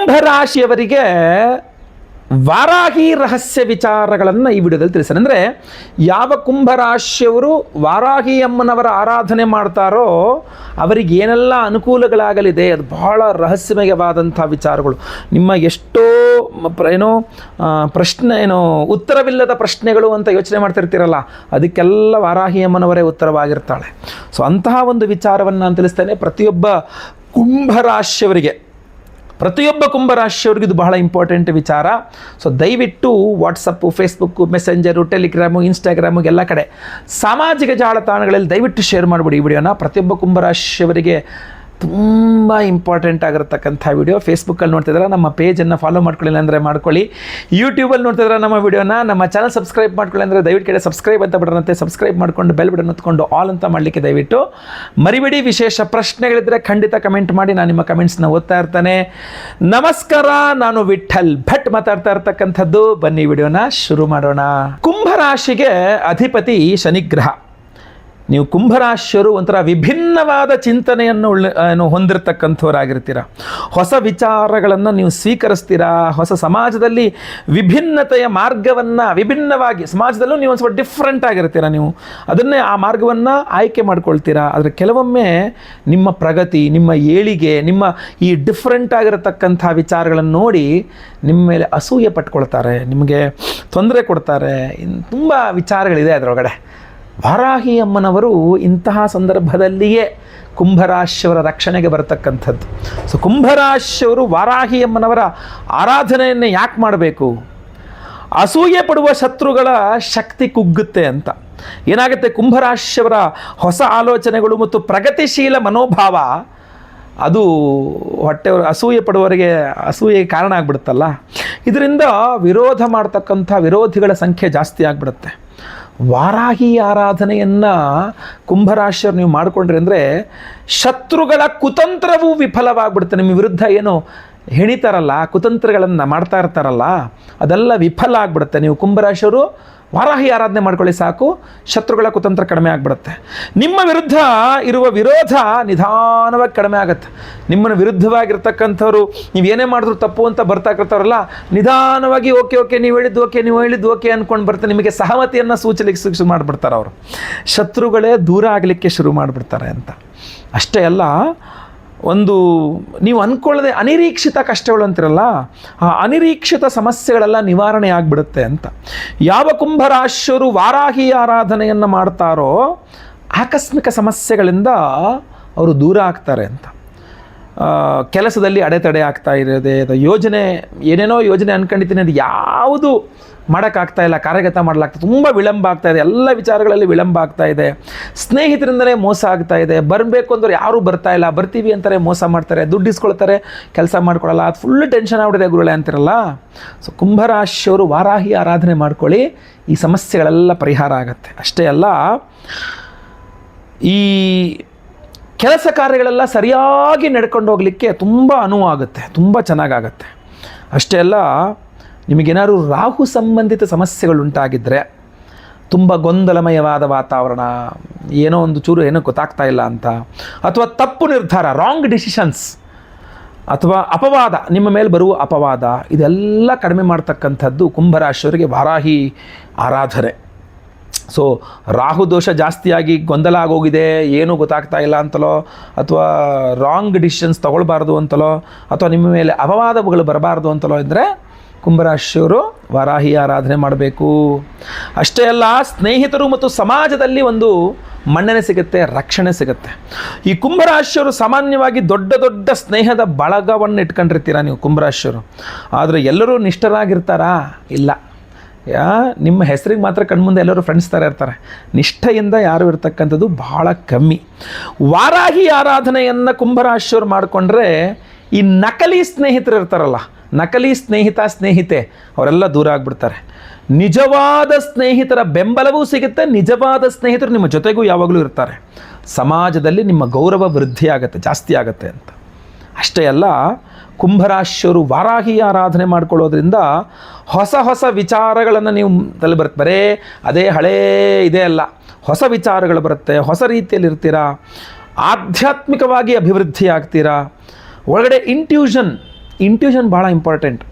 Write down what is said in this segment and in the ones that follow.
ಕುಂಭರಾಶಿಯವರಿಗೆ ವಾರಾಹಿ ರಹಸ್ಯ ವಿಚಾರಗಳನ್ನು ಈ ವಿಡಿಯೋದಲ್ಲಿ ತಿಳಿಸ್ತಾರೆ. ಅಂದರೆ ಯಾವ ಕುಂಭರಾಶಿಯವರು ವಾರಾಹಿ ಅಮ್ಮನವರ ಆರಾಧನೆ ಮಾಡ್ತಾರೋ ಅವರಿಗೆ ಏನೆಲ್ಲ ಅನುಕೂಲಗಳಾಗಲಿದೆ, ಅದು ಬಹಳ ರಹಸ್ಯಮಯವಾದಂಥ ವಿಚಾರಗಳು. ನಿಮ್ಮ ಎಷ್ಟೋ ಉತ್ತರವಿಲ್ಲದ ಪ್ರಶ್ನೆಗಳು ಅಂತ ಯೋಚನೆ ಮಾಡ್ತಿರ್ತೀರಲ್ಲ, ಅದಕ್ಕೆಲ್ಲ ವಾರಾಹಿ ಅಮ್ಮನವರೇ ಉತ್ತರವಾಗಿರ್ತಾಳೆ. ಸೊ ಅಂತಹ ಒಂದು ವಿಚಾರವನ್ನು ನಾನು ತಿಳಿಸ್ತೇನೆ. ಪ್ರತಿಯೊಬ್ಬ ಕುಂಭರಾಶಿಯವರಿಗೂ ಇದು ಬಹಳ ಇಂಪಾರ್ಟೆಂಟ್ ವಿಚಾರ. ಸೊ ದಯವಿಟ್ಟು WhatsApp, Facebook, messenger, Telegram, Instagram ಎಲ್ಲ ಕಡೆ ಸಾಮಾಜಿಕ ಜಾಲತಾಣಗಳಲ್ಲಿ ದಯವಿಟ್ಟು ಶೇರ್ ಮಾಡಿಬಿಡಿ ಈ ವಿಡಿಯೋನ. ಪ್ರತಿಯೊಬ್ಬ ಕುಂಭರಾಶಿಯವರಿಗೆ ತುಂಬ ಇಂಪಾರ್ಟೆಂಟ್ ಆಗಿರತಕ್ಕಂಥ ವಿಡಿಯೋ. ಫೇಸ್ಬುಕ್ಕಲ್ಲಿ ನೋಡ್ತಿದ್ರೆ ನಮ್ಮ ಪೇಜನ್ನು ಫಾಲೋ ಮಾಡ್ಕೊಳ್ಳಿಲ್ಲ ಅಂದರೆ ಮಾಡ್ಕೊಳ್ಳಿ. ಯೂಟ್ಯೂಬಲ್ಲಿ ನೋಡ್ತಿದ್ರೆ ನಮ್ಮ ವಿಡಿಯೋನ, ನಮ್ಮ ಚಾನಲ್ ಸಬ್ಸ್ಕ್ರೈಬ್ ಮಾಡ್ಕೊಳ್ಳಿ ಅಂದರೆ ದಯವಿಟ್ಟು ಕಡೆ ಸಬ್ಸ್ಕ್ರೈಬ್ ಅಂತ ಬಿಡೋರಂತೆ ಸಬ್ಸ್ಕ್ರೈಬ್ ಮಾಡಿಕೊಂಡು ಬೆಲ್ ಬಟನ್ ಹೊತ್ಕೊಂಡು ಆಲ್ ಅಂತ ಮಾಡಲಿಕ್ಕೆ ದಯವಿಟ್ಟು ಮರಿಬೇಡಿ. ವಿಶೇಷ ಪ್ರಶ್ನೆಗಳಿದ್ದರೆ ಖಂಡಿತ ಕಮೆಂಟ್ ಮಾಡಿ, ನಾನು ನಿಮ್ಮ ಕಮೆಂಟ್ಸ್ನ ಓದ್ತಾ ಇರ್ತಾನೆ. ನಮಸ್ಕಾರ, ನಾನು ವಿಠಲ್ ಭಟ್ ಮಾತಾಡ್ತಾ ಇರ್ತಕ್ಕಂಥದ್ದು. ಬನ್ನಿ ವಿಡಿಯೋನ ಶುರು ಮಾಡೋಣ. ಕುಂಭರಾಶಿಗೆ ಅಧಿಪತಿ ಶನಿಗ್ರಹ. ನೀವು ಕುಂಭರಾಶಿಯರು ಒಂಥರ ವಿಭಿನ್ನವಾದ ಚಿಂತನೆಯನ್ನು ಹೊಂದಿರತಕ್ಕಂಥವರಾಗಿರ್ತೀರ. ಹೊಸ ವಿಚಾರಗಳನ್ನು ನೀವು ಸ್ವೀಕರಿಸ್ತೀರಾ. ಹೊಸ ಸಮಾಜದಲ್ಲಿ ವಿಭಿನ್ನತೆಯ ಮಾರ್ಗವನ್ನು ವಿಭಿನ್ನವಾಗಿ ಸಮಾಜದಲ್ಲೂ ನೀವು ಒಂದು ಸ್ವಲ್ಪ ಡಿಫ್ರೆಂಟ್ ಆಗಿರ್ತೀರ. ನೀವು ಅದನ್ನೇ ಆ ಮಾರ್ಗವನ್ನು ಆಯ್ಕೆ ಮಾಡ್ಕೊಳ್ತೀರಾ. ಆದರೆ ಕೆಲವೊಮ್ಮೆ ನಿಮ್ಮ ಪ್ರಗತಿ, ನಿಮ್ಮ ಏಳಿಗೆ, ನಿಮ್ಮ ಈ ಡಿಫ್ರೆಂಟ್ ಆಗಿರತಕ್ಕಂಥ ವಿಚಾರಗಳನ್ನು ನೋಡಿ ನಿಮ್ಮ ಮೇಲೆ ಅಸೂಯೆ ಪಟ್ಕೊಳ್ತಾರೆ, ನಿಮಗೆ ತೊಂದರೆ ಕೊಡ್ತಾರೆ. ತುಂಬ ವಿಚಾರಗಳಿದೆ ಅದರೊಳಗಡೆ. ವಾರಾಹಿ ಅಮ್ಮನವರು ಇಂತಹ ಸಂದರ್ಭದಲ್ಲಿಯೇ ಕುಂಭರಾಶಿಯವರ ರಕ್ಷಣೆಗೆ ಬರತಕ್ಕಂಥದ್ದು. ಸೊ ಕುಂಭರಾಶಿಯವರು ವಾರಾಹಿ ಅಮ್ಮನವರ ಆರಾಧನೆಯನ್ನು ಯಾಕೆ ಮಾಡಬೇಕು? ಅಸೂಯೆ ಪಡುವ ಶತ್ರುಗಳ ಶಕ್ತಿ ಕುಗ್ಗುತ್ತೆ ಅಂತ. ಏನಾಗುತ್ತೆ, ಕುಂಭರಾಶಿಯವರ ಹೊಸ ಆಲೋಚನೆಗಳು ಮತ್ತು ಪ್ರಗತಿಶೀಲ ಮನೋಭಾವ ಅದು ಅಸೂಯೆ ಪಡುವವರಿಗೆ ಅಸೂಯೆಗೆ ಕಾರಣ ಆಗಿಬಿಡುತ್ತಲ್ಲ. ಇದರಿಂದ ವಿರೋಧ ಮಾಡ್ತಕ್ಕಂಥ ವಿರೋಧಿಗಳ ಸಂಖ್ಯೆ ಜಾಸ್ತಿ ಆಗಿಬಿಡುತ್ತೆ. ವಾರಾಹಿ ಆರಾಧನೆಯನ್ನು ಕುಂಭರಾಶಿಯವರು ನೀವು ಮಾಡಿಕೊಂಡ್ರಿ ಅಂದರೆ ಶತ್ರುಗಳ ಕುತಂತ್ರವೂ ವಿಫಲವಾಗಿಬಿಡುತ್ತೆ. ನಿಮ್ಮ ವಿರುದ್ಧ ಏನು ಹೆಣಿತಾರಲ್ಲ, ಕುತಂತ್ರಗಳನ್ನು ಮಾಡ್ತಾ ಇರ್ತಾರಲ್ಲ, ಅದೆಲ್ಲ ವಿಫಲ ಆಗಿಬಿಡುತ್ತೆ. ನೀವು ಕುಂಭರಾಶಿಯವರು ವಾರಾಹಿ ಆರಾಧನೆ ಮಾಡ್ಕೊಳ್ಳಿ ಸಾಕು, ಶತ್ರುಗಳ ಕುತಂತ್ರ ಕಡಿಮೆ ಆಗಿಬಿಡುತ್ತೆ. ನಿಮ್ಮ ವಿರುದ್ಧ ಇರುವ ವಿರೋಧ ನಿಧಾನವಾಗಿ ಕಡಿಮೆ ಆಗುತ್ತೆ. ನಿಮ್ಮನ್ನು ವಿರುದ್ಧವಾಗಿರ್ತಕ್ಕಂಥವ್ರು ನೀವೇನೇ ಮಾಡಿದ್ರು ತಪ್ಪು ಅಂತ ಬರ್ತಾಕಿರ್ತಾರಲ್ಲ, ನಿಧಾನವಾಗಿ ಓಕೆ ನೀವು ಹೇಳಿದ್ದು ಓಕೆ ಅಂದ್ಕೊಂಡು ಬರ್ತಾರೆ. ನಿಮಗೆ ಸಹಮತಿಯನ್ನು ಸೂಚಲಿಕ್ಕೆ ಶುರು ಮಾಡಿಬಿಡ್ತಾರೆ ಅವರು. ಶತ್ರುಗಳೇ ದೂರ ಆಗಲಿಕ್ಕೆ ಶುರು ಮಾಡಿಬಿಡ್ತಾರೆ ಅಂತ. ಅಷ್ಟೇ ಅಲ್ಲ, ಒಂದು ನೀವು ಅಂದ್ಕೊಳ್ಳದೆ ಅನಿರೀಕ್ಷಿತ ಕಷ್ಟಗಳು ಅಂತಿರಲ್ಲ, ಆ ಅನಿರೀಕ್ಷಿತ ಸಮಸ್ಯೆಗಳೆಲ್ಲ ನಿವಾರಣೆ ಆಗಿಬಿಡುತ್ತೆ ಅಂತ. ಯಾವ ಕುಂಭರಾಶಿಯವರು ವಾರಾಹಿ ಆರಾಧನೆಯನ್ನು ಮಾಡ್ತಾರೋ ಆಕಸ್ಮಿಕ ಸಮಸ್ಯೆಗಳಿಂದ ಅವರು ದೂರ ಆಗ್ತಾರೆ ಅಂತ. ಕೆಲಸದಲ್ಲಿ ಅಡೆತಡೆ ಆಗ್ತಾ ಇರೋದೆ, ಏನೇನೋ ಯೋಜನೆ ಅಂದ್ಕೊಂಡಿದ್ದೀನಿ, ಅದು ಯಾವುದು ಮಾಡೋಕ್ಕಾಗ್ತಾ ಇಲ್ಲ, ಕಾರ್ಯಗತ ಮಾಡಲಾಗ್ತದೆ, ತುಂಬ ವಿಳಂಬ ಆಗ್ತಾ ಇದೆ, ಎಲ್ಲ ವಿಚಾರಗಳಲ್ಲಿ ವಿಳಂಬ ಆಗ್ತಾ ಇದೆ. ಸ್ನೇಹಿತರಿಂದಲೇ ಮೋಸ ಆಗ್ತಾ ಇದೆ. ಬರಬೇಕು ಅಂದ್ರೆ ಯಾರೂ ಬರ್ತಾ ಇಲ್ಲ, ಬರ್ತೀವಿ ಅಂತಾರೆ ಮೋಸ ಮಾಡ್ತಾರೆ, ದುಡ್ಡು ಇಸ್ಕೊಳ್ತಾರೆ, ಕೆಲಸ ಮಾಡ್ಕೊಳ್ಳಲ್ಲ, ಅದು ಫುಲ್ ಟೆನ್ಷನ್ ಆಗ್ಬಿಟ್ಟಿದೆ ಗುರುಗಳೇ ಅಂತಿರಲ್ಲ. ಸೊ ಕುಂಭರಾಶಿಯವರು ವಾರಾಹಿ ಆರಾಧನೆ ಮಾಡ್ಕೊಳ್ಳಿ, ಈ ಸಮಸ್ಯೆಗಳೆಲ್ಲ ಪರಿಹಾರ ಆಗುತ್ತೆ. ಅಷ್ಟೇ ಅಲ್ಲ, ಈ ಕೆಲಸ ಕಾರ್ಯಗಳೆಲ್ಲ ಸರಿಯಾಗಿ ನಡ್ಕೊಂಡು ಹೋಗಲಿಕ್ಕೆ ತುಂಬ ಅನುವಾಗುತ್ತೆ, ತುಂಬ ಚೆನ್ನಾಗಾಗತ್ತೆ. ಅಷ್ಟೇ ಅಲ್ಲ, ನಿಮಗೇನಾದ್ರು ರಾಹು ಸಂಬಂಧಿತ ಸಮಸ್ಯೆಗಳುಂಟಾಗಿದ್ದರೆ, ತುಂಬ ಗೊಂದಲಮಯವಾದ ವಾತಾವರಣ, ಏನೋ ಒಂದು ಚೂರು ಏನೋ ಗೊತ್ತಾಗ್ತಾ ಇಲ್ಲ ಅಂತ, ಅಥವಾ ತಪ್ಪು ನಿರ್ಧಾರ, ರಾಂಗ್ ಡಿಸಿಷನ್ಸ್, ಅಥವಾ ಅಪವಾದ, ನಿಮ್ಮ ಮೇಲೆ ಬರುವ ಅಪವಾದ, ಇದೆಲ್ಲ ಕಡಿಮೆ ಮಾಡ್ತಕ್ಕಂಥದ್ದು ಕುಂಭರಾಶಿಯವರಿಗೆ ವಾರಾಹಿ ಆರಾಧನೆ. ಸೊ ರಾಹು ದೋಷ ಜಾಸ್ತಿಯಾಗಿ ಗೊಂದಲ ಆಗೋಗಿದೆ, ಏನೂ ಗೊತ್ತಾಗ್ತಾ ಇಲ್ಲ ಅಂತಲೋ, ಅಥವಾ ರಾಂಗ್ ಡಿಸಿಷನ್ಸ್ ತೊಗೊಳ್ಬಾರ್ದು ಅಂತಲೋ, ಅಥವಾ ನಿಮ್ಮ ಮೇಲೆ ಅಪವಾದಗಳು ಬರಬಾರ್ದು ಅಂತಲೋ ಇದ್ದರೆ ಕುಂಭರಾಶಿಯವರು ವಾರಾಹಿ ಆರಾಧನೆ ಮಾಡಬೇಕು. ಅಷ್ಟೇ ಅಲ್ಲ, ಸ್ನೇಹಿತರು ಮತ್ತು ಸಮಾಜದಲ್ಲಿ ಒಂದು ಮನ್ನಣೆ ಸಿಗುತ್ತೆ, ರಕ್ಷಣೆ ಸಿಗುತ್ತೆ. ಈ ಕುಂಭರಾಶಿಯವರು ಸಾಮಾನ್ಯವಾಗಿ ದೊಡ್ಡ ದೊಡ್ಡ ಸ್ನೇಹದ ಬಳಗವನ್ನು ಇಟ್ಕೊಂಡಿರ್ತೀರ ನೀವು ಕುಂಭರಾಶಿಯವರು. ಆದರೆ ಎಲ್ಲರೂ ನಿಷ್ಠರಾಗಿರ್ತಾರಾ? ಇಲ್ಲ. ನಿಮ್ಮ ಹೆಸರಿಗೆ ಮಾತ್ರ ಕಣ್ಮುಂದೆ ಎಲ್ಲರೂ ಫ್ರೆಂಡ್ಸ್ ಥರ ಇರ್ತಾರೆ, ನಿಷ್ಠೆಯಿಂದ ಯಾರು ಇರ್ತಕ್ಕಂಥದ್ದು ಬಹಳ ಕಮ್ಮಿ. ವಾರಾಹಿ ಆರಾಧನೆಯನ್ನು ಕುಂಭರಾಶಿಯವರು ಮಾಡಿಕೊಂಡ್ರೆ ಈ ನಕಲಿ ಸ್ನೇಹಿತರು ಇರ್ತಾರಲ್ಲ, ನಕಲಿ ಸ್ನೇಹಿತೆ ಅವರೆಲ್ಲ ದೂರ ಆಗಿಬಿಡ್ತಾರೆ. ನಿಜವಾದ ಸ್ನೇಹಿತರ ಬೆಂಬಲವೂ ಸಿಗುತ್ತೆ, ನಿಜವಾದ ಸ್ನೇಹಿತರು ನಿಮ್ಮ ಜೊತೆಗೂ ಯಾವಾಗಲೂ ಇರ್ತಾರೆ. ಸಮಾಜದಲ್ಲಿ ನಿಮ್ಮ ಗೌರವ ವೃದ್ಧಿ ಆಗುತ್ತೆ, ಜಾಸ್ತಿ ಆಗುತ್ತೆ ಅಂತ. ಅಷ್ಟೇ ಅಲ್ಲ, ಕುಂಭರಾಶಿಯವರು ವಾರಾಹಿ ಆರಾಧನೆ ಮಾಡ್ಕೊಳ್ಳೋದ್ರಿಂದ ಹೊಸ ಹೊಸ ವಿಚಾರಗಳನ್ನು ನೀವು ತಲೆ ಬರುತ್ತೆ. ಬರೇ ಅದೇ ಹಳೇ ಇದೆ ಅಲ್ಲ, ಹೊಸ ವಿಚಾರಗಳು ಬರುತ್ತೆ, ಹೊಸ ರೀತಿಯಲ್ಲಿ ಇರ್ತೀರಾ, ಆಧ್ಯಾತ್ಮಿಕವಾಗಿ ಅಭಿವೃದ್ಧಿ ಆಗ್ತೀರಾ. ಒಳಗಡೆ ಇಂಟ್ಯೂಷನ್ ಭಾಳ ಇಂಪಾರ್ಟೆಂಟ್.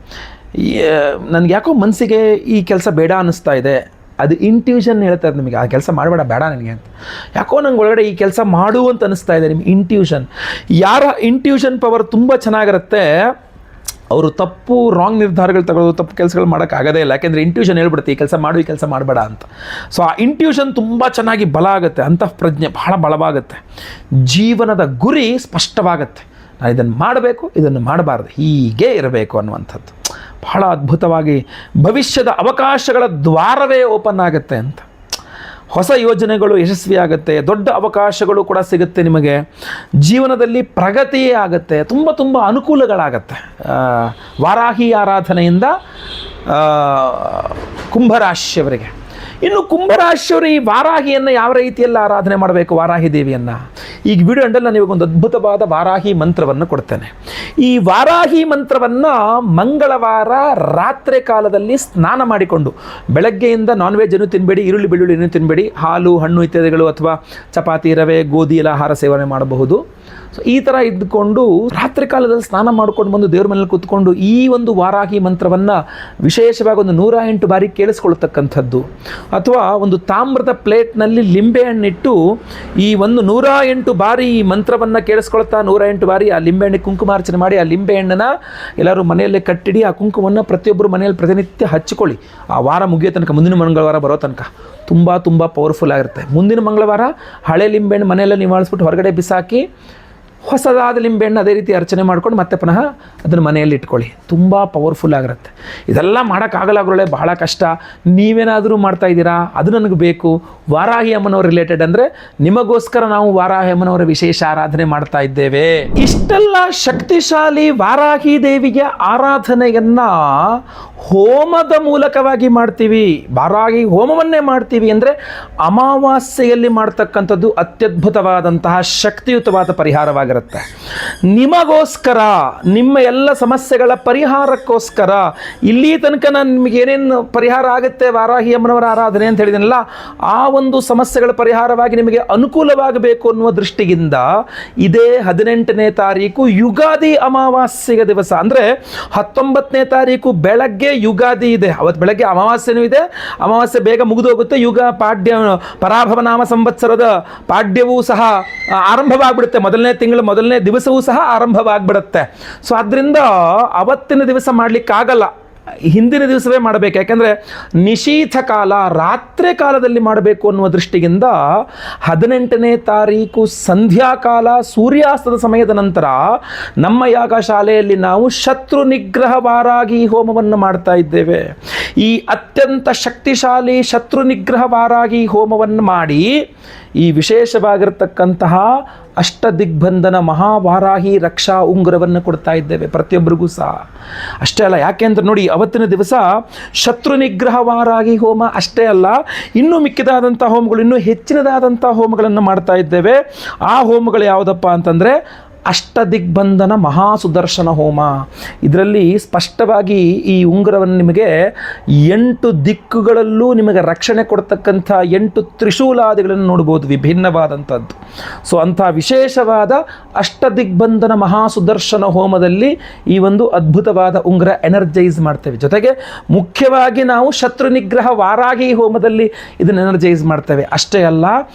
ನನಗೆ ಯಾಕೋ ಮನಸ್ಸಿಗೆ ಈ ಕೆಲಸ ಬೇಡ ಅನ್ನಿಸ್ತಾ ಇದೆ, ಅದು ಇಂಟ್ಯೂಷನ್ ಹೇಳ್ತಾರೆ ನಿಮಗೆ, ಆ ಕೆಲಸ ಮಾಡಬೇಡ ಬೇಡ ನನಗೆ ಅಂತ. ಯಾಕೋ ನಂಗೆ ಒಳಗಡೆ ಈ ಕೆಲಸ ಮಾಡು ಅಂತ ಅನ್ನಿಸ್ತಾ ಇದೆ. ನಿಮ್ಮ ಇಂಟ್ಯೂಷನ್, ಯಾರ ಇಂಟ್ಯೂಷನ್ ಪವರ್ ತುಂಬ ಚೆನ್ನಾಗಿರುತ್ತೆ ಅವರು ತಪ್ಪು ರಾಂಗ್ ನಿರ್ಧಾರಗಳು ತಗೊಳ್ಳೋದು, ತಪ್ಪು ಕೆಲಸಗಳು ಮಾಡೋಕ್ಕಾಗೋದೇ ಇಲ್ಲ. ಯಾಕೆಂದರೆ ಇಂಟ್ಯೂಷನ್ ಹೇಳ್ಬಿಡುತ್ತೆ ಈ ಕೆಲಸ ಮಾಡು, ಈ ಕೆಲಸ ಮಾಡಬೇಡ ಅಂತ. ಸೊ ಆ ಇಂಟ್ಯೂಷನ್ ತುಂಬ ಚೆನ್ನಾಗಿ ಬಲ ಆಗುತ್ತೆ, ಅಂತಃಪ್ರಜ್ಞೆ ಬಹಳ ಬಲವಾಗುತ್ತೆ, ಜೀವನದ ಗುರಿ ಸ್ಪಷ್ಟವಾಗುತ್ತೆ. ನಾನು ಇದನ್ನು ಮಾಡಬೇಕು, ಇದನ್ನು ಮಾಡಬಾರ್ದು, ಹೀಗೇ ಇರಬೇಕು ಅನ್ನುವಂಥದ್ದು ಬಹಳ ಅದ್ಭುತವಾಗಿ ಭವಿಷ್ಯದ ಅವಕಾಶಗಳ ದ್ವಾರವೇ ಓಪನ್ ಆಗುತ್ತೆ ಅಂತ. ಹೊಸ ಯೋಜನೆಗಳು ಯಶಸ್ವಿಯಾಗುತ್ತೆ, ದೊಡ್ಡ ಅವಕಾಶಗಳು ಕೂಡ ಸಿಗುತ್ತೆ ನಿಮಗೆ, ಜೀವನದಲ್ಲಿ ಪ್ರಗತಿಯೇ ಆಗುತ್ತೆ, ತುಂಬ ಅನುಕೂಲಗಳಾಗತ್ತೆ. ವಾರಾಹಿ ಆರಾಧನೆಯಿಂದ ಕುಂಭರಾಶಿಯವರಿಗೆ. ಇನ್ನು ಕುಂಭರಾಶಿಯವರು ಈ ವಾರಾಹಿಯನ್ನು ಯಾವ ರೀತಿಯಲ್ಲಿ ಆರಾಧನೆ ಮಾಡಬೇಕು, ವಾರಾಹಿ ದೇವಿಯನ್ನು, ಈಗ ವಿಡಿಯೋ ಎಂಡಲ್ಲಿ ನಾನು ಇವಾಗ ಒಂದು ಅದ್ಭುತವಾದ ವಾರಾಹಿ ಮಂತ್ರವನ್ನು ಕೊಡ್ತೇನೆ. ಈ ವಾರಾಹಿ ಮಂತ್ರವನ್ನು ಮಂಗಳವಾರ ರಾತ್ರಿ ಕಾಲದಲ್ಲಿ ಸ್ನಾನ ಮಾಡಿಕೊಂಡು, ಬೆಳಗ್ಗೆಯಿಂದ ನಾನ್ ವೆಜ್ ಏನು ತಿನ್ನಬೇಡಿ, ಈರುಳ್ಳಿ ಬೆಳ್ಳುಳ್ಳಿ ಏನು ತಿನ್ನಬೇಡಿ, ಹಾಲು ಹಣ್ಣು ಇತ್ಯಾದಿಗಳು ಅಥವಾ ಚಪಾತಿ ರವೆ ಗೋಧಿ ಎಲ್ಲ ಆಹಾರ ಸೇವನೆ ಮಾಡಬಹುದು. ಸೊ ಈ ಥರ ಇದ್ದುಕೊಂಡು ರಾತ್ರಿ ಕಾಲದಲ್ಲಿ ಸ್ನಾನ ಮಾಡ್ಕೊಂಡು ಬಂದು ದೇವ್ರ ಮನೇಲಿ ಕೂತ್ಕೊಂಡು ಈ ಒಂದು ವಾರಾಹಿ ಮಂತ್ರವನ್ನು ವಿಶೇಷವಾಗಿ ಒಂದು 108 ಬಾರಿ ಕೇಳಿಸ್ಕೊಳ್ತಕ್ಕಂಥದ್ದು, ಅಥವಾ ಒಂದು ತಾಮ್ರದ ಪ್ಲೇಟ್ನಲ್ಲಿ ಲಿಂಬೆಹಣ್ಣಿಟ್ಟು ಈ ಒಂದು 108 ಬಾರಿ ಈ ಮಂತ್ರವನ್ನು ಕೇಳಿಸ್ಕೊಳ್ತಾ 108 ಬಾರಿ ಆ ಲಿಂಬೆಹಣ್ಣಿಗೆ ಕುಂಕುಮಾರ್ಚನೆ ಮಾಡಿ, ಆ ಲಿಂಬೆಹಣ್ಣನ್ನು ಎಲ್ಲರೂ ಮನೆಯಲ್ಲೇ ಕಟ್ಟಿಡಿ, ಆ ಕುಂಕುಮವನ್ನು ಪ್ರತಿಯೊಬ್ಬರು ಮನೆಯಲ್ಲಿ ಪ್ರತಿನಿತ್ಯ ಹಚ್ಕೊಳ್ಳಿ. ಆ ವಾರ ಮುಗಿಯೋ ತನಕ, ಮುಂದಿನ ಮಂಗಳವಾರ ಬರೋ ತನಕ ತುಂಬ ಪವರ್ಫುಲ್ ಆಗಿರುತ್ತೆ. ಮುಂದಿನ ಮಂಗಳವಾರ ಹಳೆ ಲಿಂಬೆಹಣ್ಣು ಮನೆಯಲ್ಲ ನಿವಾಳಿಸ್ಬಿಟ್ಟು ಹೊರಗಡೆ ಬಿಸಾಕಿ, ಹೊಸದಾದ ಲಿಂಬೆಹಣ್ಣು ಅದೇ ರೀತಿ ಅರ್ಚನೆ ಮಾಡ್ಕೊಂಡು ಮತ್ತೆ ಪುನಃ ಅದನ್ನು ಮನೆಯಲ್ಲಿ ಇಟ್ಕೊಳ್ಳಿ. ತುಂಬ ಪವರ್ಫುಲ್ ಆಗಿರುತ್ತೆ. ಇದೆಲ್ಲ ಮಾಡೋಕ್ಕಾಗಲಾಗ್ರೊಳೆ ಬಹಳ ಕಷ್ಟ. ನೀವೇನಾದರೂ ಮಾಡ್ತಾಯಿದ್ದೀರಾ, ಅದು ನನಗೆ ಬೇಕು. ವಾರಾಹಿ ಅಮ್ಮನವ್ರ ರಿಲೇಟೆಡ್ ಅಂದರೆ ನಿಮಗೋಸ್ಕರ ನಾವು ವಾರಾಹಿ ಅಮ್ಮನವರ ವಿಶೇಷ ಆರಾಧನೆ ಮಾಡ್ತಾ ಇದ್ದೇವೆ. ಇಷ್ಟೆಲ್ಲ ಶಕ್ತಿಶಾಲಿ ವಾರಾಹಿ ದೇವಿಗೆ ಆರಾಧನೆಯನ್ನು ಹೋಮದ ಮೂಲಕವಾಗಿ ಮಾಡ್ತೀವಿ. ವಾರಾಹಿ ಹೋಮವನ್ನೇ ಮಾಡ್ತೀವಿ ಅಂದರೆ ಅಮಾವಾಸ್ಯೆಯಲ್ಲಿ ಮಾಡ್ತಕ್ಕಂಥದ್ದು ಅತ್ಯದ್ಭುತವಾದಂತಹ ಶಕ್ತಿಯುತವಾದ ಪರಿಹಾರವಾಗಿರುತ್ತೆ. ನಿಮಗೋಸ್ಕರ, ನಿಮ್ಮ ಎಲ್ಲ ಸಮಸ್ಯೆಗಳ ಪರಿಹಾರಕ್ಕೋಸ್ಕರ, ಇಲ್ಲಿ ತನಕ ನಾನು ನಿಮಗೆ ಏನೇನು ಪರಿಹಾರ ಆಗುತ್ತೆ ವಾರಾಹಿ ಅಮ್ಮನವರ ಆರಾಧನೆ ಅಂತ ಹೇಳಿದನಲ್ಲ, ಆ ಒಂದು ಸಮಸ್ಯೆಗಳ ಪರಿಹಾರವಾಗಿ ನಿಮಗೆ ಅನುಕೂಲವಾಗಬೇಕು ಅನ್ನುವ ದೃಷ್ಟಿಯಿಂದ ಇದೇ 18ನೇ ತಾರೀಕು ಯುಗಾದಿ ಅಮಾವಾಸ್ಯೆಯ ದಿವಸ, ಅಂದರೆ 19ನೇ ತಾರೀಕು ಬೆಳಗ್ಗೆ ಯುಗಾದಿ ಇದೆ. ಅವತ್ತು ಬೆಳಗ್ಗೆ ಅಮಾವಾಸ್ಯೆನೂ ಇದೆ, ಅಮಾವಾಸ್ಯೆ ಬೇಗ ಮುಗಿದೋಗುತ್ತೆ. ಯುಗ ಪಾಡ್ಯ ಪರಾಭವ ನಾಮ ಸಂವತ್ಸರದ ಪಾಡ್ಯವೂ ಸಹ ಆರಂಭವಾಗ್ಬಿಡುತ್ತೆ, ಮೊದಲನೇ ತಿಂಗಳು ಮೊದಲನೇ ದಿವಸವೂ ಸಹ ಆರಂಭವಾಗ್ಬಿಡುತ್ತೆ. ಸೊ ಅದರಿಂದ ಅವತ್ತಿನ ದಿವಸ ಮಾಡಲಿಕ್ಕಾಗಲ್ಲ, ಹಿಂದಿನ ದಿವಸವೇ ಮಾಡಬೇಕು. ಯಾಕೆಂದರೆ ನಿಶೀಥ ಕಾಲ, ರಾತ್ರಿ ಕಾಲದಲ್ಲಿ ಮಾಡಬೇಕು ಅನ್ನುವ ದೃಷ್ಟಿಯಿಂದ 18ನೇ ತಾರೀಕು ಸಂಧ್ಯಾಕಾಲ ಸೂರ್ಯಾಸ್ತದ ಸಮಯದ ನಂತರ ನಮ್ಮ ಯಾಗಶಾಲೆಯಲ್ಲಿ ನಾವು ಶತ್ರು ನಿಗ್ರಹ ವಾರಾಹಿ ಹೋಮವನ್ನು ಮಾಡ್ತಾ ಇದ್ದೇವೆ. ಈ ಅತ್ಯಂತ ಶಕ್ತಿಶಾಲಿ ಶತ್ರು ನಿಗ್ರಹ ವಾರಾಹಿ ಹೋಮವನ್ನು ಮಾಡಿ ಈ ವಿಶೇಷವಾಗಿರ್ತಕ್ಕಂತಹ ಅಷ್ಟದಿಗ್ಬಂಧನ ಮಹಾವಾರಾಹಿ ರಕ್ಷಾ ಉಂಗುರವನ್ನು ಕೊಡ್ತಾ ಇದ್ದೇವೆ ಪ್ರತಿಯೊಬ್ಬರಿಗೂ ಸಹ. ಅಷ್ಟೇ ಅಲ್ಲ, ಯಾಕೆ ಅಂತ ನೋಡಿ, ಅವತ್ತಿನ ದಿವಸ ಶತ್ರು ನಿಗ್ರಹ ವಾರಾಹಿ ಹೋಮ ಅಷ್ಟೇ ಅಲ್ಲ, ಇನ್ನೂ ಮಿಕ್ಕಿದಾದಂಥ ಹೋಮಗಳು, ಇನ್ನೂ ಹೆಚ್ಚಿನದಾದಂಥ ಹೋಮಗಳನ್ನು ಮಾಡ್ತಾ ಇದ್ದೇವೆ. ಆ ಹೋಮಗಳು ಯಾವುದಪ್ಪ ಅಂತಂದರೆ ಅಷ್ಟದಿಗ್ಬಂಧನ ಮಹಾಸುದರ್ಶನ ಹೋಮ. ಇದರಲ್ಲಿ ಸ್ಪಷ್ಟವಾಗಿ ಈ ಉಂಗುರವನ್ನು ನಿಮಗೆ 8 ದಿಕ್ಕುಗಳಲ್ಲೂ ನಿಮಗೆ ರಕ್ಷಣೆ ಕೊಡ್ತಕ್ಕಂಥ 8 ತ್ರಿಶೂಲಾದಿಗಳನ್ನು ನೋಡ್ಬೋದು, ವಿಭಿನ್ನವಾದಂಥದ್ದು. ಸೊ ಅಂಥ ವಿಶೇಷವಾದ ಅಷ್ಟದಿಗ್ಬಂಧನ ಮಹಾಸುದರ್ಶನ ಹೋಮದಲ್ಲಿ ಈ ಒಂದು ಅದ್ಭುತವಾದ ಉಂಗುರ ಎನರ್ಜೈಸ್ ಮಾಡ್ತೇವೆ. ಜೊತೆಗೆ ಮುಖ್ಯವಾಗಿ ನಾವು ಶತ್ರು ನಿಗ್ರಹ ವಾರಾಹಿ ಹೋಮದಲ್ಲಿ ಇದನ್ನು ಎನರ್ಜೈಸ್ ಮಾಡ್ತೇವೆ. ಅಷ್ಟೇ ಅಲ್ಲ,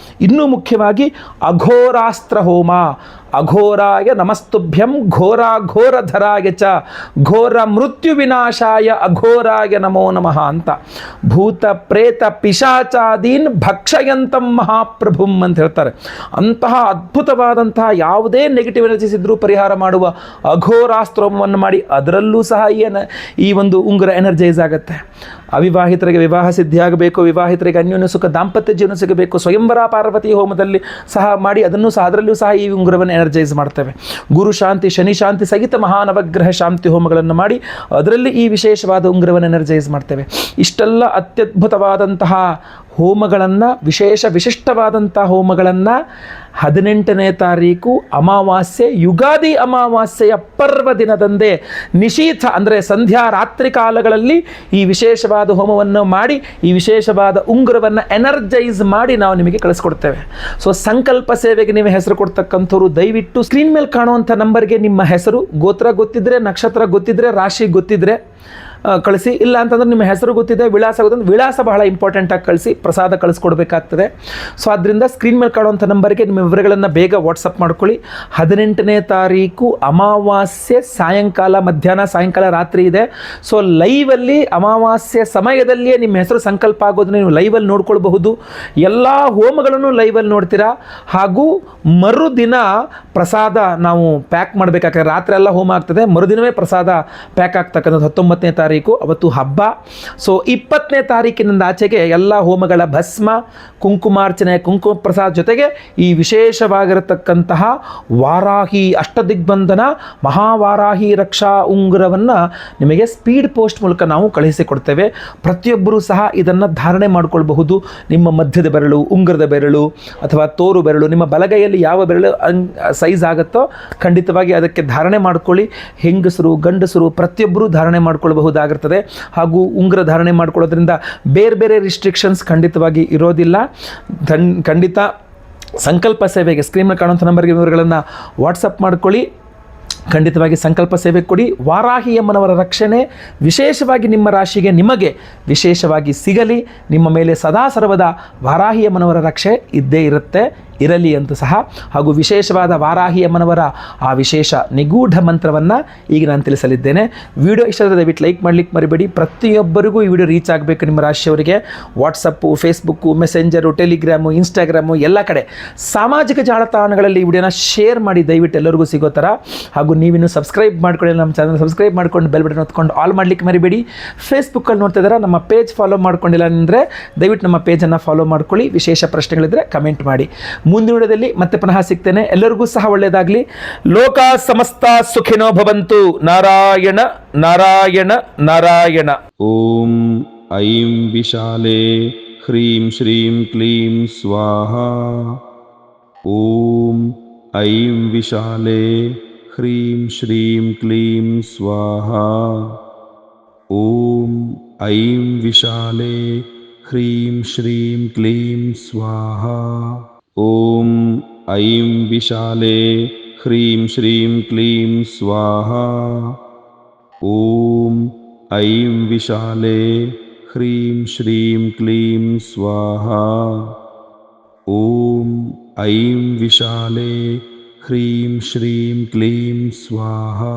ಇನ್ನೂ ಮುಖ್ಯವಾಗಿ ಅಘೋರಾಸ್ತ್ರ ಹೋಮ, ಅಘೋರಾಯ ನಮಸ್ತುಭ್ಯಂ ಘೋರಾಘೋರಧರಾಯ ಚ ಘೋರ ಮೃತ್ಯು ವಿನಾಶಾಯ ಅಘೋರಾಯ ನಮೋ ನಮಃ ಅಂತ ಭೂತ ಪ್ರೇತ ಪಿಶಾಚಾದೀನ್ ಭಕ್ಷಯಂತಂ ಮಹಾಪ್ರಭುಂ ಅಂತ ಹೇಳ್ತಾರೆ. ಅಂತಹ ಅದ್ಭುತವಾದಂತಹ ಯಾವುದೇ ನೆಗೆಟಿವ್ ಎನರ್ಜೀಸ್ ಇದ್ದರೂ ಪರಿಹಾರ ಮಾಡುವ ಅಘೋರಾಸ್ತ್ರವನ್ನು ಮಾಡಿ ಅದರಲ್ಲೂ ಸಹ ಈ ಒಂದು ಉಂಗುರ ಎನರ್ಜೈಸ್ ಆಗುತ್ತೆ. ಅವಿವಾಹಿತರಿಗೆ ವಿವಾಹ ಸಿದ್ಧಿಯಾಗಬೇಕು, ವಿವಾಹಿತರಿಗೆ ಅನ್ಯೋನ್ಯ ಸುಖ ದಾಂಪತ್ಯ ಜೀವನ ಸಿಗಬೇಕು, ಸ್ವಯಂವರ ಪಾರ್ವತಿ ಹೋಮದಲ್ಲಿ ಸಹ ಮಾಡಿ ಅದನ್ನು ಸಹ ಅದರಲ್ಲೂ ಸಹ ಈ ಉಂಗುರವನ್ನು ಎನರ್ಜೈಸ್ ಮಾಡ್ತೇವೆ. ಗುರು ಶಾಂತಿ ಶನಿ ಶಾಂತಿ ಸಹಿತ ಮಹಾನವಗ್ರಹ ಶಾಂತಿ ಹೋಮಗಳನ್ನು ಮಾಡಿ ಅದರಲ್ಲಿ ಈ ವಿಶೇಷವಾದ ಉಂಗುರವನ್ನು ಎನರ್ಜೈಸ್ ಮಾಡ್ತೇವೆ. ಇಷ್ಟೆಲ್ಲ ಅತ್ಯದ್ಭುತವಾದಂತಹ ಹೋಮಗಳನ್ನು ವಿಶಿಷ್ಟವಾದಂಥ ಹೋಮಗಳನ್ನು 18ನೇ ತಾರೀಕು ಅಮಾವಾಸ್ಯೆ, ಯುಗಾದಿ ಅಮಾವಾಸ್ಯೆಯ ಪರ್ವ ದಿನದಂದೇ ನಿಶೀಥ ಅಂದರೆ ಸಂಧ್ಯಾ ರಾತ್ರಿ ಕಾಲಗಳಲ್ಲಿ ಈ ವಿಶೇಷವಾದ ಹೋಮವನ್ನು ಮಾಡಿ ಈ ವಿಶೇಷವಾದ ಉಂಗುರವನ್ನು ಎನರ್ಜೈಸ್ ಮಾಡಿ ನಾವು ನಿಮಗೆ ಕಳಿಸ್ಕೊಡ್ತೇವೆ. ಸೊ ಸಂಕಲ್ಪ ಸೇವೆಗೆ ನೀವು ಹೆಸರು ಕೊಡ್ತಕ್ಕಂಥವ್ರು ದಯವಿಟ್ಟು ಸ್ಕ್ರೀನ್ ಮೇಲೆ ಕಾಣುವಂಥ ನಂಬರ್ಗೆ ನಿಮ್ಮ ಹೆಸರು, ಗೋತ್ರ ಗೊತ್ತಿದ್ದರೆ, ನಕ್ಷತ್ರ ಗೊತ್ತಿದ್ದರೆ, ರಾಶಿ ಗೊತ್ತಿದ್ದರೆ ಕಳಿಸಿ. ಇಲ್ಲ ಅಂತಂದ್ರೆ ನಿಮ್ಮ ಹೆಸರು ಗೊತ್ತಿದೆ, ವಿಳಾಸ ಗೊತ್ತಿದೆ, ವಿಳಾಸ ಬಹಳ ಇಂಪಾರ್ಟೆಂಟಾಗಿ ಕಳಿಸಿ, ಪ್ರಸಾದ ಕಳಿಸ್ಕೊಡ್ಬೇಕಾಗ್ತದೆ. ಸೊ ಅದರಿಂದ ಸ್ಕ್ರೀನ್ ಮೇಲೆ ಕಾಣುವಂಥ ನಂಬರ್ಗೆ ನಿಮ್ಮ ವಿವರಗಳನ್ನು ಬೇಗ ವಾಟ್ಸಪ್ ಮಾಡ್ಕೊಳ್ಳಿ. 18ನೇ ತಾರೀಕು ಅಮಾವಾಸ್ಯೆ ಸಾಯಂಕಾಲ, ಮಧ್ಯಾಹ್ನ ಸಾಯಂಕಾಲ ರಾತ್ರಿ ಇದೆ. ಸೊ ಲೈವಲ್ಲಿ ಅಮಾವಾಸ್ಯೆ ಸಮಯದಲ್ಲಿಯೇ ನಿಮ್ಮ ಹೆಸರು ಸಂಕಲ್ಪ ಆಗೋದನ್ನ ನೀವು ಲೈವಲ್ಲಿ ನೋಡ್ಕೊಳ್ಬಹುದು. ಎಲ್ಲ ಹೋಮಗಳನ್ನು ಲೈವಲ್ಲಿ ನೋಡ್ತೀರಾ. ಹಾಗೂ ಮರುದಿನ ಪ್ರಸಾದ ನಾವು ಪ್ಯಾಕ್ ಮಾಡಬೇಕಾಗ್ತದೆ. ರಾತ್ರಿ ಎಲ್ಲ ಹೋಮ ಆಗ್ತದೆ, ಮರುದಿನವೇ ಪ್ರಸಾದ ಪ್ಯಾಕ್ ಆಗ್ತಕ್ಕಂಥದ್ದು 19ನೇ ತಾರೀಕು, ಅವತ್ತು ಹಬ್ಬ. ಸೊ 20ನೇ ತಾರೀಕಿನಿಂದ ಆಚೆಗೆ ಎಲ್ಲ ಹೋಮಗಳ ಭಸ್ಮ, ಕುಂಕುಮಾರ್ಚನೆ, ಕುಂಕುಮ ಪ್ರಸಾದ ಜೊತೆಗೆ ಈ ವಿಶೇಷವಾಗಿರತಕ್ಕಂತಹ ವಾರಾಹಿ ಅಷ್ಟದಿಗ್ಬಂಧನ ಮಹಾವಾರಾಹಿ ರಕ್ಷಾ ಉಂಗುರವನ್ನು ನಿಮಗೆ ಸ್ಪೀಡ್ ಪೋಸ್ಟ್ ಮೂಲಕ ನಾವು ಕಳುಹಿಸಿಕೊಡ್ತೇವೆ. ಪ್ರತಿಯೊಬ್ಬರೂ ಸಹ ಇದನ್ನು ಧಾರಣೆ ಮಾಡಿಕೊಳ್ಬಹುದು. ನಿಮ್ಮ ಮಧ್ಯದ ಬೆರಳು, ಉಂಗುರದ ಬೆರಳು ಅಥವಾ ತೋರು ಬೆರಳು, ನಿಮ್ಮ ಬಲಗೈಯಲ್ಲಿ ಯಾವ ಬೆರಳು ಸೈಜ್ ಆಗುತ್ತೋ ಖಂಡಿತವಾಗಿ ಅದಕ್ಕೆ ಧಾರಣೆ ಮಾಡ್ಕೊಳ್ಳಿ. ಹೆಂಗಸರು, ಗಂಡಸರು ಪ್ರತಿಯೊಬ್ಬರೂ ಧಾರಣೆ ಮಾಡ್ಕೊಳ್ಬಹುದಾಗಿರ್ತದೆ. ಹಾಗೂ ಉಂಗುರ ಧಾರಣೆ ಮಾಡ್ಕೊಳ್ಳೋದ್ರಿಂದ ಬೇರೆ ಬೇರೆ ರಿಸ್ಟ್ರಿಕ್ಷನ್ಸ್ ಖಂಡಿತವಾಗಿ ಇರೋದಿಲ್ಲ. ಖಂಡಿತ ಸಂಕಲ್ಪ ಸೇವೆಗೆ ಸ್ಕ್ರೀನ್ ಮೇಲೆ ಕಾಣುವಂಥ ನಂಬರ್ಗೆ ವಿವರಗಳನ್ನು ವಾಟ್ಸಪ್ ಮಾಡ್ಕೊಳ್ಳಿ. ಖಂಡಿತವಾಗಿ ಸಂಕಲ್ಪ ಸೇವೆ ಕೊಡಿ. ವಾರಾಹಿ ಅಮ್ಮನವರ ರಕ್ಷಣೆ ವಿಶೇಷವಾಗಿ ನಿಮ್ಮ ರಾಶಿಗೆ, ನಿಮಗೆ ವಿಶೇಷವಾಗಿ ಸಿಗಲಿ. ನಿಮ್ಮ ಮೇಲೆ ಸದಾ ಸರ್ವದ ವಾರಾಹಿ ಅಮ್ಮನವರ ರಕ್ಷೆ ಇದ್ದೇ ಇರಲಿ ಅಂತ ಸಹ. ಹಾಗೂ ವಿಶೇಷವಾದ ವಾರಾಹಿ ಅಮ್ಮನವರ ಆ ವಿಶೇಷ ನಿಗೂಢ ಮಂತ್ರವನ್ನು ಈಗ ನಾನು ತಿಳಿಸಲಿದ್ದೇನೆ. ವಿಡಿಯೋ ಇಷ್ಟ ಆದರೆ ದಯವಿಟ್ಟು ಲೈಕ್ ಮಾಡಲಿಕ್ಕೆ ಮರಿಬೇಡಿ. ಪ್ರತಿಯೊಬ್ಬರಿಗೂ ಈ ವಿಡಿಯೋ ರೀಚ್ ಆಗಬೇಕು. ನಿಮ್ಮ ರಾಶಿಯವರಿಗೆ WhatsApp, Facebook, messenger, Telegram, Instagram ಎಲ್ಲ ಕಡೆ ಸಾಮಾಜಿಕ ಜಾಲತಾಣಗಳಲ್ಲಿ ಈ ವಿಡಿಯೋನ ಶೇರ್ ಮಾಡಿ ದಯವಿಟ್ಟು ಎಲ್ಲರಿಗೂ ಸಿಗೋ ಥರ. ಹಾಗೂ ನೀವಿನ್ನು ಸಬ್ಸ್ಕ್ರೈಬ್ ಮಾಡ್ಕೊಳ್ಳಿ, ನಮ್ಮ ಚಾನಲ್ ಸಬ್ಸ್ಕ್ರೈಬ್ ಮಾಡ್ಕೊಂಡು ಬೆಲ್ ಬಟನ್ ಹೊತ್ಕೊಂಡು ಆಲ್ ಮಾಡಲಿಕ್ಕೆ ಮರಿಬೇಡಿ. ಫೇಸ್ಬುಕ್ಕಲ್ಲಿ ನೋಡ್ತಾ ಇದ್ದಾರೆ, ನಮ್ಮ ಪೇಜ್ ಫಾಲೋ ಮಾಡ್ಕೊಂಡಿಲ್ಲ ಅಂದರೆ ದಯವಿಟ್ಟು ನಮ್ಮ ಪೇಜನ್ನು ಫಾಲೋ ಮಾಡ್ಕೊಳ್ಳಿ. ವಿಶೇಷ ಪ್ರಶ್ನೆಗಳಿದ್ದರೆ ಕಮೆಂಟ್ ಮಾಡಿ. ಮುಂದಿನ ವಿಡಿಯೋದಲ್ಲಿ ಮತ್ತೆ ಪುನಃ ಸಿಗ್ತೇನೆ. ಎಲ್ಲರಿಗೂ ಸಹ ಒಳ್ಳೆಯದಾಗಲಿ. ಲೋಕ ಸಮಸ್ತ ಸುಖಿನೋ ಭವಂತು. ನಾರಾಯಣ ನಾರಾಯಣ ನಾರಾಯಣ. ಓಂ ಐಂ ವಿಶಾಲೆ ಹ್ರೀಂ ಶ್ರೀಂ ಕ್ಲೀಂ ಸ್ವಾಹಾ. ಓಂ ಐಂ ವಿಶಾಲೆ ಹ್ರೀಂ ಶ್ರೀಂ ಕ್ಲೀಂ ಸ್ವಾಹಾ. ಓಂ ಐಂ ವಿಶಾಲೆ ಹ್ರೀಂ ಶ್ರೀಂ ಕ್ಲೀಂ ಸ್ವಾಹಾ. ಓಂ ಐಂ ವಿಶಾಲೆ ಹ್ರೀಂ ಶ್ರೀಂ ಕ್ಲೀಂ ಸ್ವಾಹಾ. ಓಂ ಐಂ ವಿಶಾಲೆ ಹ್ರೀಂ ಶ್ರೀಂ ಕ್ಲೀಂ ಸ್ವಾಹಾ. ಓಂ ಐಂ ವಿಶಾಲೆ ಹ್ರೀಂ ಶ್ರೀಂ ಕ್ಲೀಂ ಸ್ವಾಹಾ.